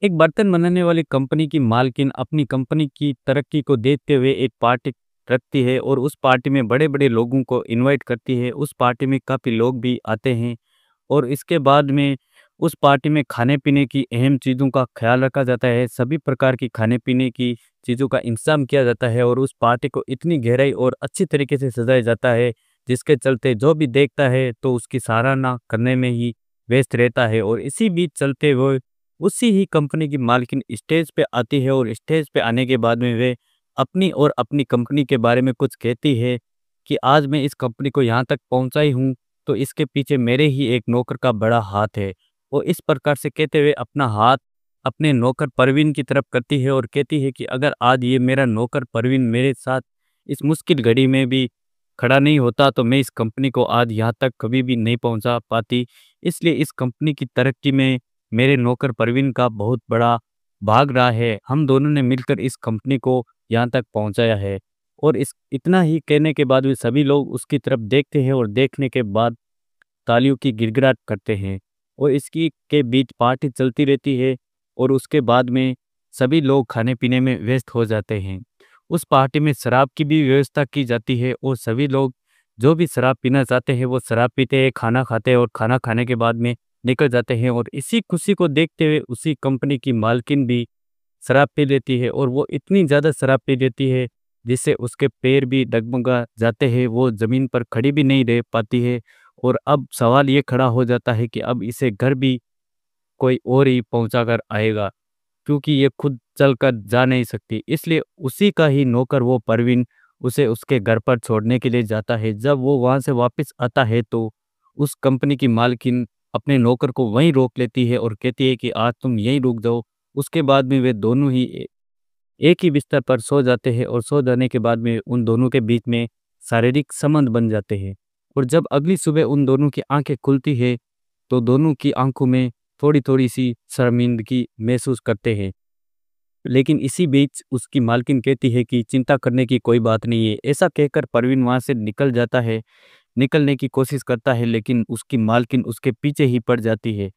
एक बर्तन बनाने वाली कंपनी की मालकिन अपनी कंपनी की तरक्की को देखते हुए एक पार्टी रखती है और उस पार्टी में बड़े-बड़े लोगों को इनवाइट करती है। उस पार्टी में काफ़ी लोग भी आते हैं और इसके बाद में उस पार्टी में खाने-पीने की अहम चीज़ों का ख़्याल रखा जाता है। सभी प्रकार की खाने-पीने की चीज़ों का इंतज़ाम किया जाता है और उस पार्टी को इतनी गहराई और अच्छी तरीके से सजाया जाता है, जिसके चलते जो भी देखता है तो उसकी सराहना करने में ही व्यस्त रहता है। और इसी बीच चलते हुए उसी ही कंपनी की मालकिन स्टेज पे आती है और स्टेज पे आने के बाद में वे अपनी और अपनी कंपनी के बारे में कुछ कहती है कि आज मैं इस कंपनी को यहाँ तक पहुँचाई हूँ, तो इसके पीछे मेरे ही एक नौकर का बड़ा हाथ है। और इस प्रकार से कहते हुए अपना हाथ अपने नौकर परवीन की तरफ करती है और कहती है कि अगर आज ये मेरा नौकर परवीन मेरे साथ इस मुश्किल घड़ी में भी खड़ा नहीं होता, तो मैं इस कंपनी को आज यहाँ तक कभी भी नहीं पहुँचा पाती। इसलिए इस कंपनी की तरक्की में मेरे नौकर परवीन का बहुत बड़ा भाग रहा है। हम दोनों ने मिलकर इस कंपनी को यहाँ तक पहुँचाया है। और इस इतना ही कहने के बाद भी सभी लोग उसकी तरफ देखते हैं और देखने के बाद तालियों की गिड़गिड़ाहट करते हैं। और इसकी के बीच पार्टी चलती रहती है और उसके बाद में सभी लोग खाने-पीने में व्यस्त हो जाते हैं। उस पार्टी में शराब की भी व्यवस्था की जाती है और सभी लोग जो भी शराब पीना चाहते हैं वो शराब पीते हैं, खाना खाते हैं और खाना खाने के बाद में निकल जाते हैं। और इसी खुशी को देखते हुए उसी कंपनी की मालकिन भी शराब पी लेती है और वो इतनी ज़्यादा शराब पी लेती है जिससे उसके पैर भी डगमगा जाते हैं, वो ज़मीन पर खड़ी भी नहीं रह पाती है। और अब सवाल ये खड़ा हो जाता है कि अब इसे घर भी कोई और ही पहुँचा कर आएगा, क्योंकि ये खुद चलकर जा नहीं सकती। इसलिए उसी का ही नौकर वो परवीन उसे उसके घर पर छोड़ने के लिए जाता है। जब वो वहाँ से वापस आता है तो उस कंपनी की मालकिन अपने नौकर को वहीं रोक लेती है और कहती है कि आज तुम यहीं रुक जाओ। उसके बाद में वे दोनों ही एक ही बिस्तर पर सो जाते हैं और सो जाने के बाद में उन दोनों के बीच में शारीरिक संबंध बन जाते हैं। और जब अगली सुबह उन दोनों की आंखें खुलती है तो दोनों की आंखों में थोड़ी-थोड़ी सी शर्मिंदगी महसूस करते हैं। लेकिन इसी बीच उसकी मालकिन कहती है कि चिंता करने की कोई बात नहीं है। ऐसा कहकर परवीन वहाँ से निकल जाता है, निकलने की कोशिश करता है, लेकिन उसकी मालकिन उसके पीछे ही पड़ जाती है।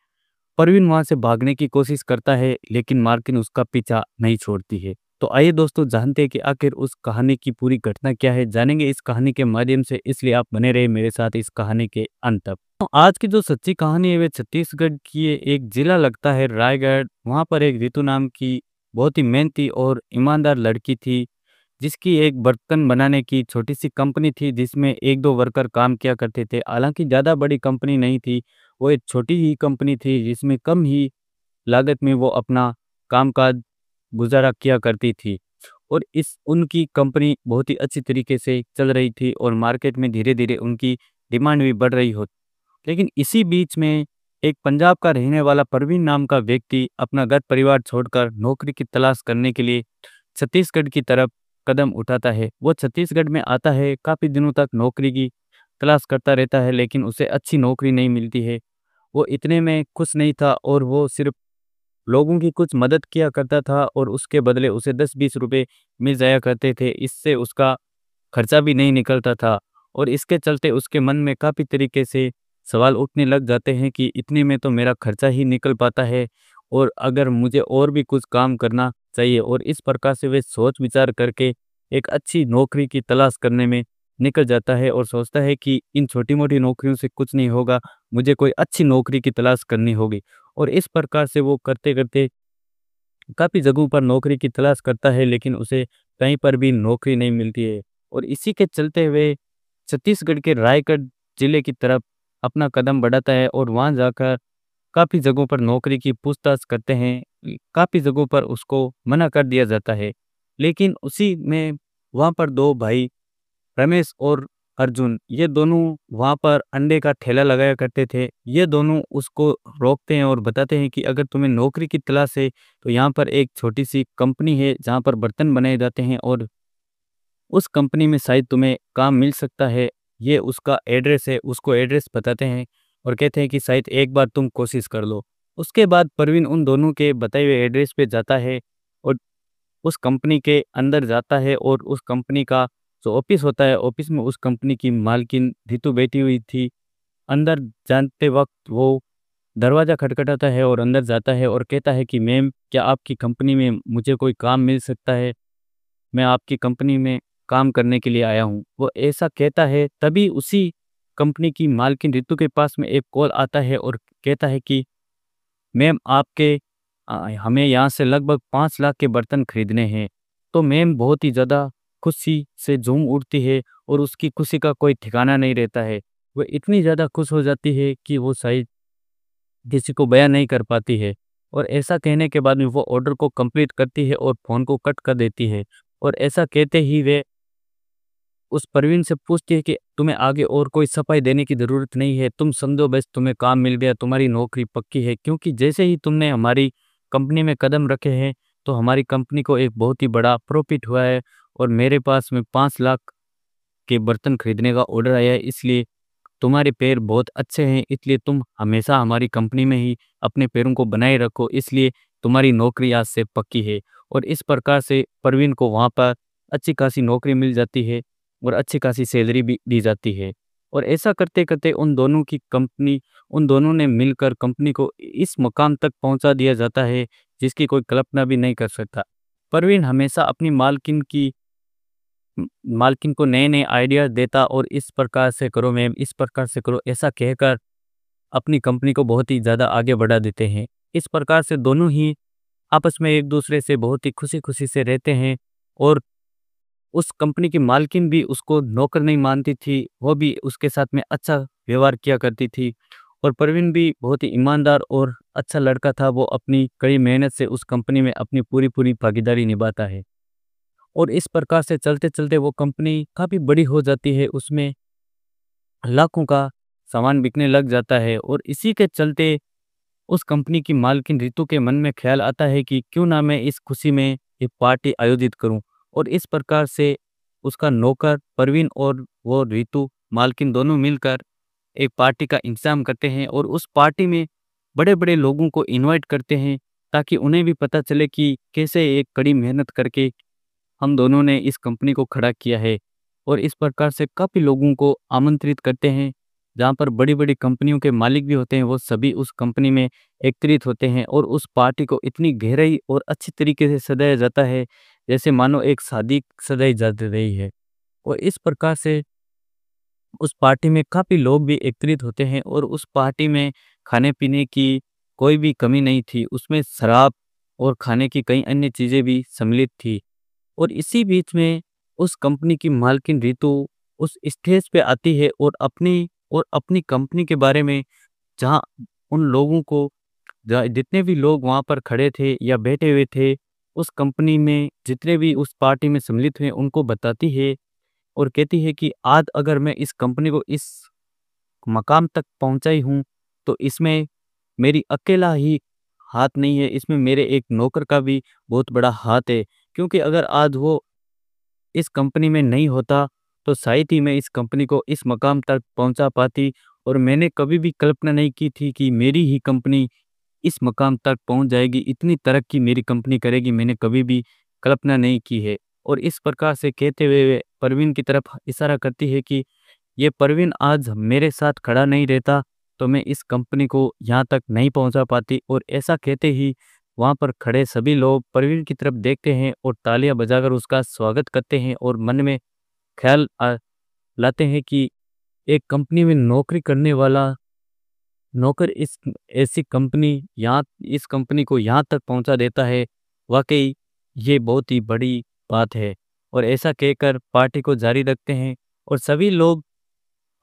परवीन वहाँ से भागने की कोशिश करता है लेकिन मालकिन उसका पीछा नहीं छोड़ती है। तो आइए दोस्तों जानते हैं कि आखिर उस कहानी की पूरी घटना क्या है, जानेंगे इस कहानी के माध्यम से, इसलिए आप बने रहे मेरे साथ इस कहानी के अंत तक। तो आज की जो सच्ची कहानी है वे छत्तीसगढ़ की है। एक जिला लगता है रायगढ़। वहाँ पर एक रितु नाम की बहुत ही मेहनती और ईमानदार लड़की थी, जिसकी एक बर्तन बनाने की छोटी-सी कंपनी थी जिसमें 1-2 वर्कर काम किया करते थे। हालाँकि ज़्यादा बड़ी कंपनी नहीं थी, वो एक छोटी ही कंपनी थी जिसमें कम ही लागत में वो अपना कामकाज गुज़ारा किया करती थी। और इस उनकी कंपनी बहुत ही अच्छी तरीके से चल रही थी और मार्केट में धीरे-धीरे उनकी डिमांड भी बढ़ रही हो। लेकिन इसी बीच में एक पंजाब का रहने वाला परवीन नाम का व्यक्ति अपना घर परिवार छोड़कर नौकरी की तलाश करने के लिए छत्तीसगढ़ की तरफ कदम उठाता है। वो छत्तीसगढ़ में आता है, काफ़ी दिनों तक नौकरी की तलाश करता रहता है लेकिन उसे अच्छी नौकरी नहीं मिलती है। वो इतने में खुश नहीं था और वो सिर्फ़ लोगों की कुछ मदद किया करता था और उसके बदले उसे 10-20 रुपए मिल जाया करते थे। इससे उसका खर्चा भी नहीं निकलता था और इसके चलते उसके मन में काफ़ी तरीके से सवाल उठने लग जाते हैं कि इतने में तो मेरा खर्चा ही निकल पाता है और अगर मुझे और भी कुछ काम करना चाहिए। और इस प्रकार से वे सोच विचार करके एक अच्छी नौकरी की तलाश करने में निकल जाता है और सोचता है कि इन छोटी-मोटी नौकरियों से कुछ नहीं होगा, मुझे कोई अच्छी नौकरी की तलाश करनी होगी। और इस प्रकार से वो करते-करते काफ़ी जगहों पर नौकरी की तलाश करता है लेकिन उसे कहीं पर भी नौकरी नहीं मिलती है। और इसी के चलते हुए छत्तीसगढ़ के रायगढ़ जिले की तरफ अपना कदम बढ़ाता है और वहाँ जाकर काफ़ी जगहों पर नौकरी की पूछताछ करते हैं। काफ़ी जगहों पर उसको मना कर दिया जाता है। लेकिन उसी में वहाँ पर 2 भाई रमेश और अर्जुन, ये दोनों वहाँ पर अंडे का ठेला लगाया करते थे। ये दोनों उसको रोकते हैं और बताते हैं कि अगर तुम्हें नौकरी की तलाश है तो यहाँ पर एक छोटी-सी कंपनी है जहाँ पर बर्तन बनाए जाते हैं और उस कंपनी में शायद तुम्हें काम मिल सकता है। ये उसका एड्रेस है, उसको एड्रेस बताते हैं और कहते हैं कि शायद एक बार तुम कोशिश कर लो। उसके बाद परवीन उन दोनों के बताए हुए एड्रेस पे जाता है और उस कंपनी के अंदर जाता है और उस कंपनी का जो ऑफिस होता है, ऑफिस में उस कंपनी की मालकिन रितु बैठी हुई थी। अंदर जानते वक़्त वो दरवाज़ा खटखटाता है और अंदर जाता है और कहता है कि मैम, क्या आपकी कंपनी में मुझे कोई काम मिल सकता है? मैं आपकी कंपनी में काम करने के लिए आया हूँ। वो ऐसा कहता है, तभी उसी कंपनी की मालकिन रितु के पास में एक कॉल आता है और कहता है कि मैम, हमें यहाँ से लगभग 5 लाख के बर्तन खरीदने हैं। तो मैम बहुत ही ज़्यादा खुशी से झूम उठती है और उसकी खुशी का कोई ठिकाना नहीं रहता है। वो इतनी ज़्यादा खुश हो जाती है कि वो शायद किसी को बयाँ नहीं कर पाती है। और ऐसा कहने के बाद में वो ऑर्डर को कंप्लीट करती है और फ़ोन को कट कर देती है। और ऐसा कहते ही वे उस परवीन से पूछती है कि तुम्हें आगे और कोई सफाई देने की ज़रूरत नहीं है, तुम समझो बस तुम्हें काम मिल गया, तुम्हारी नौकरी पक्की है, क्योंकि जैसे ही तुमने हमारी कंपनी में कदम रखे हैं, तो हमारी कंपनी को एक बहुत ही बड़ा प्रॉफ़िट हुआ है और मेरे पास में 5 लाख के बर्तन खरीदने का ऑर्डर आया है, इसलिए तुम्हारे पैर बहुत अच्छे हैं, इसलिए तुम हमेशा हमारी कंपनी में ही अपने पैरों को बनाए रखो, इसलिए तुम्हारी नौकरी आज से पक्की है। और इस प्रकार से परवीन को वहाँ पर अच्छी खासी नौकरी मिल जाती है और अच्छी खासी सैलरी भी दी जाती है। और ऐसा करते-करते उन दोनों ने मिलकर कंपनी को इस मुकाम तक पहुँचा दिया जाता है, जिसकी कोई कल्पना भी नहीं कर सकता। परवीन हमेशा अपनी मालकिन को नए-नए आइडिया देता और इस प्रकार से करो मैम, इस प्रकार से करो, ऐसा कहकर अपनी कंपनी को बहुत ही ज़्यादा आगे बढ़ा देते हैं। इस प्रकार से दोनों ही आपस में एक-दूसरे से बहुत ही खुशी-खुशी से रहते हैं और उस कंपनी की मालकिन भी उसको नौकर नहीं मानती थी, वो भी उसके साथ में अच्छा व्यवहार किया करती थी। और परवीन भी बहुत ही ईमानदार और अच्छा लड़का था, वो अपनी कड़ी मेहनत से उस कंपनी में अपनी पूरी-पूरी भागीदारी निभाता है। और इस प्रकार से चलते-चलते वो कंपनी काफ़ी बड़ी हो जाती है, उसमें लाखों का सामान बिकने लग जाता है और इसी के चलते उस कंपनी की मालकिन रितु के मन में ख्याल आता है कि क्यों ना मैं इस खुशी में एक पार्टी आयोजित करूं। और इस प्रकार से उसका नौकर परवीन और वो रितु मालकिन दोनों मिलकर एक पार्टी का इंतजाम करते हैं और उस पार्टी में बड़े-बड़े लोगों को इनवाइट करते हैं, ताकि उन्हें भी पता चले कि कैसे एक कड़ी मेहनत करके हम दोनों ने इस कंपनी को खड़ा किया है। और इस प्रकार से काफ़ी लोगों को आमंत्रित करते हैं, जहाँ पर बड़ी-बड़ी कंपनियों के मालिक भी होते हैं, वो सभी उस कंपनी में एकत्रित होते हैं और उस पार्टी को इतनी गहराई और अच्छी तरीके से सजाया जाता है, जैसे मानो एक शादी सजाई जा रही है। और इस प्रकार से उस पार्टी में काफ़ी लोग भी एकत्रित होते हैं और उस पार्टी में खाने-पीने की कोई भी कमी नहीं थी, उसमें शराब और खाने की कई अन्य चीज़ें भी सम्मिलित थी। और इसी बीच में उस कंपनी की मालकिन रितु उस स्टेज पे आती है और अपनी कंपनी के बारे में, जहाँ उन लोगों को, जहाँ जितने भी लोग वहाँ पर खड़े थे या बैठे हुए थे, उस कंपनी में जितने भी उस पार्टी में सम्मिलित हुए उनको बताती है और कहती है कि आज अगर मैं इस कंपनी को इस मकाम तक पहुँचाई हूँ, तो इसमें मेरी अकेला ही हाथ नहीं है, इसमें मेरे एक नौकर का भी बहुत बड़ा हाथ है। क्योंकि अगर आज वो इस कंपनी में नहीं होता, तो शायद ही मैं इस कंपनी को इस मकाम तक पहुंचा पाती। और मैंने कभी भी कल्पना नहीं की थी कि मेरी ही कंपनी इस मकाम तक पहुंच जाएगी, इतनी तरक्की मेरी कंपनी करेगी, मैंने कभी भी कल्पना नहीं की है। और इस प्रकार से कहते हुए वे परवीन की तरफ इशारा करती है कि ये परवीन आज मेरे साथ खड़ा नहीं रहता, तो मैं इस कंपनी को यहाँ तक नहीं पहुँचा पाती। और ऐसा कहते ही वहाँ पर खड़े सभी लोग परवीन की तरफ देखते हैं और तालियां बजाकर उसका स्वागत करते हैं और मन में ख्याल लाते हैं कि एक कंपनी में नौकरी करने वाला नौकर इस ऐसी कंपनी यहाँ इस कंपनी को यहाँ तक पहुँचा देता है, वाकई ये बहुत ही बड़ी बात है। और ऐसा कहकर पार्टी को जारी रखते हैं और सभी लोग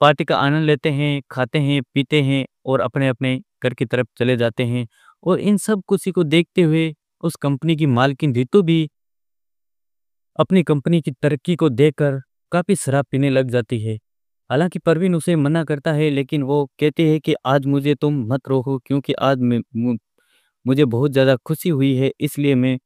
पार्टी का आनंद लेते हैं, खाते हैं, पीते हैं और अपने-अपने घर की तरफ चले जाते हैं। और इन सब खुशी को देखते हुए उस कंपनी की मालकिन रितु भी अपनी कंपनी की तरक्की को देखकर काफ़ी शराब पीने लग जाती है। हालाँकि परवीन उसे मना करता है, लेकिन वो कहती है कि आज मुझे तुम मत रोको, क्योंकि आज मुझे बहुत ज़्यादा खुशी हुई है, इसलिए मैं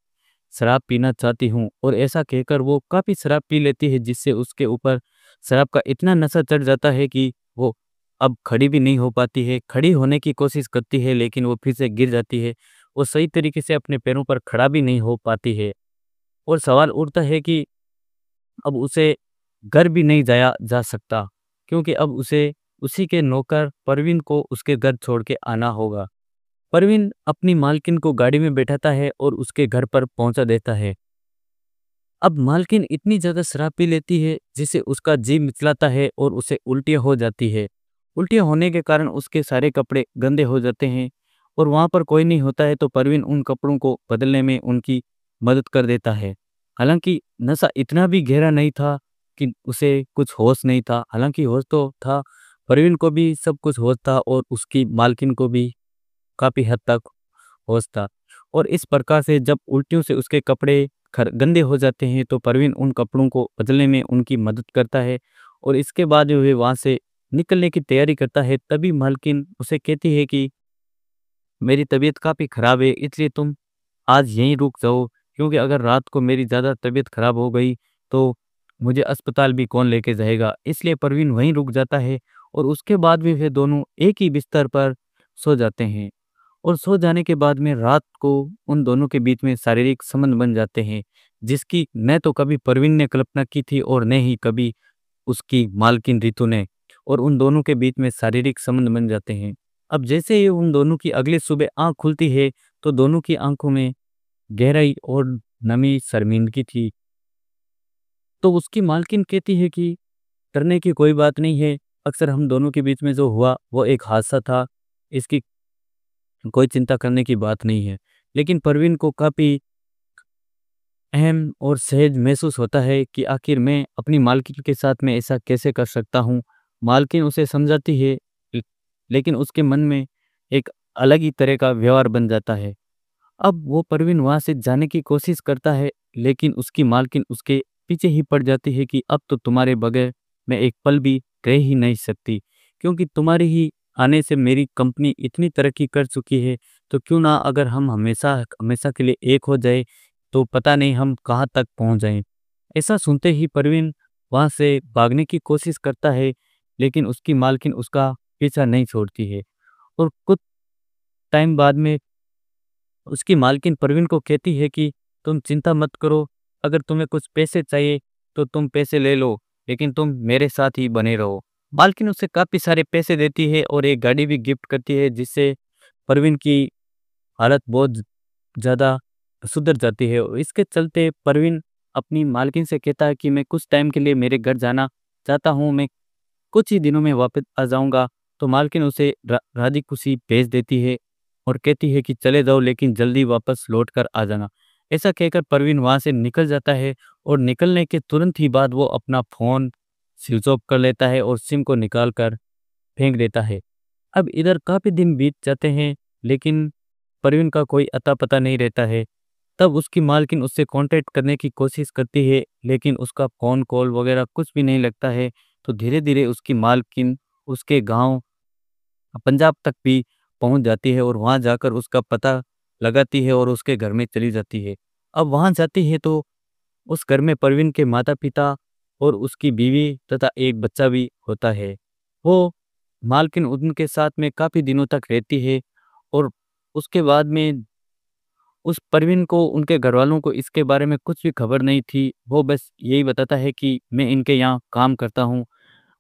शराब पीना चाहती हूँ। और ऐसा कहकर वो काफ़ी शराब पी लेती है, जिससे उसके ऊपर शराब का इतना नशा चढ़ जाता है कि वो अब खड़ी भी नहीं हो पाती है। खड़ी होने की कोशिश करती है, लेकिन वो फिर से गिर जाती है। वो सही तरीके से अपने पैरों पर खड़ा भी नहीं हो पाती है। और सवाल उठता है कि अब उसे घर भी नहीं जाया जा सकता, क्योंकि अब उसे उसी के नौकर परवीन को उसके घर छोड़ के आना होगा। परवीन अपनी मालकिन को गाड़ी में बैठाता है और उसके घर पर पहुंचा देता है। अब मालकिन इतनी ज़्यादा शराब पी लेती है जिससे उसका जी मिचलाता है और उसे उल्टियाँ हो जाती है। उल्टियाँ होने के कारण उसके सारे कपड़े गंदे हो जाते हैं और वहाँ पर कोई नहीं होता है तो परवीन उन कपड़ों को बदलने में उनकी मदद कर देता है। हालाँकि नशा इतना भी गहरा नहीं था कि उसे कुछ होश नहीं था, हालाँकि होश तो था, परवीन को भी सब कुछ होश था और उसकी मालकिन को भी काफ़ी हद तक होश था। और इस प्रकार से जब उल्टियों से उसके कपड़े गंदे हो जाते हैं तो परवीन उन कपड़ों को बदलने में उनकी मदद करता है और इसके बाद जो है वहाँ से निकलने की तैयारी करता है। तभी मालकिन उसे कहती है कि मेरी तबीयत काफ़ी ख़राब है, इसलिए तुम आज यहीं रुक जाओ, क्योंकि अगर रात को मेरी ज़्यादा तबीयत ख़राब हो गई तो मुझे अस्पताल भी कौन लेके जाएगा। इसलिए परवीन वहीं रुक जाता है और उसके बाद भी वे दोनों एक ही बिस्तर पर सो जाते हैं। और सो जाने के बाद में रात को उन दोनों के बीच में शारीरिक संबंध बन जाते हैं, जिसकी न तो कभी परवीन ने कल्पना की थी और न ही कभी उसकी मालकिन रितु ने। और उन दोनों के बीच में शारीरिक संबंध बन जाते हैं। अब जैसे ही उन दोनों की अगली सुबह आँख खुलती है तो दोनों की आँखों में गहराई और नमी शर्मिंदगी थी। तो उसकी मालकिन कहती है कि डरने की कोई बात नहीं है, अक्सर हम दोनों के बीच में जो हुआ वो एक हादसा था, इसकी कोई चिंता करने की बात नहीं है। लेकिन परवीन को काफ़ी अहम और सहज महसूस होता है कि आखिर मैं अपनी मालकिन के साथ में ऐसा कैसे कर सकता हूँ। मालकिन उसे समझाती है, ल लेकिन उसके मन में एक अलग ही तरह का व्यवहार बन जाता है। अब वो परवीन वहाँ से जाने की कोशिश करता है, लेकिन उसकी मालकिन उसके पीछे ही पड़ जाती है कि अब तो तुम्हारे बगैर मैं एक पल भी रह ही नहीं सकती, क्योंकि तुम्हारे ही आने से मेरी कंपनी इतनी तरक्की कर चुकी है, तो क्यों ना अगर हम हमेशा हमेशा के लिए एक हो जाए, तो पता नहीं हम कहाँ तक पहुँच जाएँ। ऐसा सुनते ही परवीन वहाँ से भागने की कोशिश करता है, लेकिन उसकी मालकिन उसका पीछा नहीं छोड़ती है और कुछ टाइम बाद में उसकी मालकिन परवीन को कहती है कि तुम चिंता मत करो, अगर तुम्हें कुछ पैसे चाहिए तो तुम पैसे ले लो, लेकिन तुम मेरे साथ ही बने रहो। मालकिन उसे काफ़ी सारे पैसे देती है और एक गाड़ी भी गिफ्ट करती है, जिससे परवीन की हालत बहुत ज़्यादा सुधर जाती है। और इसके चलते परवीन अपनी मालकिन से कहता है कि मैं कुछ टाइम के लिए मेरे घर जाना चाहता हूँ, मैं कुछ ही दिनों में वापस आ जाऊँगा। तो मालकिन उसे राज़ी खुशी भेज देती है और कहती है कि चले जाओ, लेकिन जल्दी वापस लौट कर आ जाना। ऐसा कहकर परवीन वहाँ से निकल जाता है और निकलने के तुरंत ही बाद वो अपना फ़ोन स्विच ऑफ कर लेता है और सिम को निकाल कर फेंक देता है। अब इधर काफ़ी दिन बीत जाते हैं, लेकिन परवीन का कोई अता पता नहीं रहता है। तब उसकी मालकिन उससे कांटेक्ट करने की कोशिश करती है, लेकिन उसका फ़ोन कॉल वगैरह कुछ भी नहीं लगता है। तो धीरे-धीरे उसकी मालकिन उसके गाँव पंजाब तक भी पहुँच जाती है और वहाँ जाकर उसका पता लगाती है और उसके घर में चली जाती है। अब वहाँ जाती है तो उस घर में परवीन के माता-पिता और उसकी बीवी तथा एक बच्चा भी होता है। वो मालकिन उनके साथ में काफ़ी दिनों तक रहती है और उसके बाद में उस परवीन को उनके घरवालों को इसके बारे में कुछ भी खबर नहीं थी। वो बस यही बताता है कि मैं इनके यहाँ काम करता हूँ।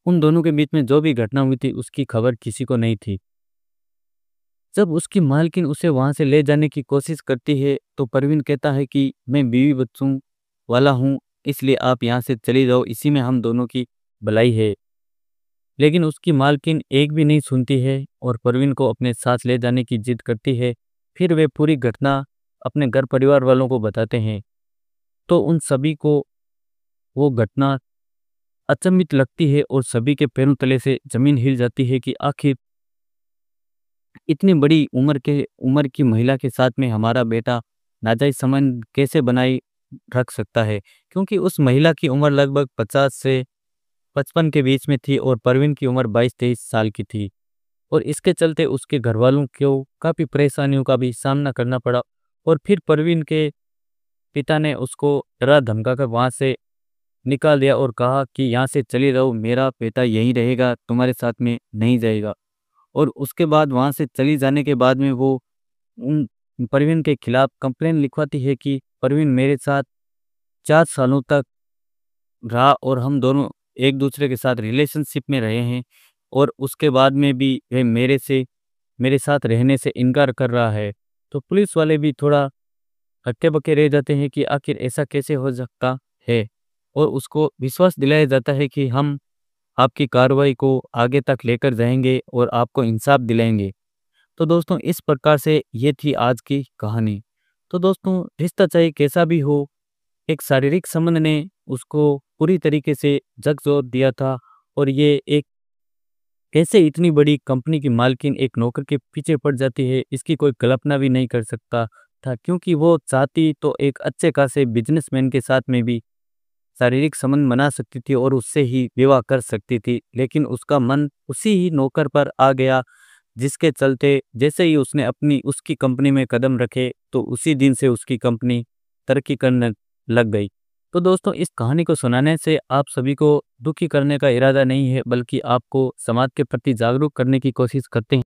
उन दोनों के बीच में जो भी घटना हुई थी उसकी खबर किसी को नहीं थी। जब उसकी मालकिन उसे वहाँ से ले जाने की कोशिश करती है तो परवीन कहता है कि मैं बीवी बच्चों वाला हूँ, इसलिए आप यहाँ से चली जाओ, इसी में हम दोनों की भलाई है। लेकिन उसकी मालकिन एक भी नहीं सुनती है और परवीन को अपने साथ ले जाने की जिद करती है। फिर वे पूरी घटना अपने घर परिवार वालों को बताते हैं, तो उन सभी को वो घटना अचंभित लगती है और सभी के पैरों तले से जमीन हिल जाती है कि आखिर इतनी बड़ी उम्र की महिला के साथ में हमारा बेटा नाजायज संबंध कैसे बनाए रख सकता है, क्योंकि उस महिला की उम्र लगभग 50 से 55 के बीच में थी और परवीन की उम्र 22-23 साल की थी। और इसके चलते उसके घरवालों को काफ़ी परेशानियों का भी सामना करना पड़ा और फिर परवीन के पिता ने उसको डरा धमका कर वहाँ से निकाल दिया और कहा कि यहाँ से चले जाओ, मेरा बेटा यहीं रहेगा, तुम्हारे साथ में नहीं जाएगा। और उसके बाद वहाँ से चली जाने के बाद में वो उन परवीन के खिलाफ कंप्लेन लिखवाती है कि परवीन मेरे साथ 4 सालों तक रहा और हम दोनों एक दूसरे के साथ रिलेशनशिप में रहे हैं और उसके बाद में भी वह मेरे से मेरे साथ रहने से इनकार कर रहा है। तो पुलिस वाले भी थोड़ा हक्के-बक्के रह जाते हैं कि आखिर ऐसा कैसे हो सकता है? और उसको विश्वास दिलाया जाता है कि हम आपकी कार्रवाई को आगे तक लेकर जाएँगे और आपको इंसाफ दिलाएँगे। तो दोस्तों इस प्रकार से ये थी आज की कहानी। तो दोस्तों रिश्ता चाहे कैसा भी हो, एक शारीरिक संबंध ने उसको पूरी तरीके से झकझोर दिया था और ये एक कैसे इतनी बड़ी कंपनी की मालकिन एक नौकर के पीछे पड़ जाती है, इसकी कोई कल्पना भी नहीं कर सकता था, क्योंकि वो चाहती तो एक अच्छे खासे बिजनेसमैन के साथ में भी शारीरिक संबंध बना सकती थी और उससे ही विवाह कर सकती थी। लेकिन उसका मन उसी ही नौकर पर आ गया, जिसके चलते जैसे ही उसने अपनी उसकी कंपनी में कदम रखे तो उसी दिन से उसकी कंपनी तरक्की करने लग गई। तो दोस्तों इस कहानी को सुनाने से आप सभी को दुखी करने का इरादा नहीं है, बल्कि आपको समाज के प्रति जागरूक करने की कोशिश करते हैं।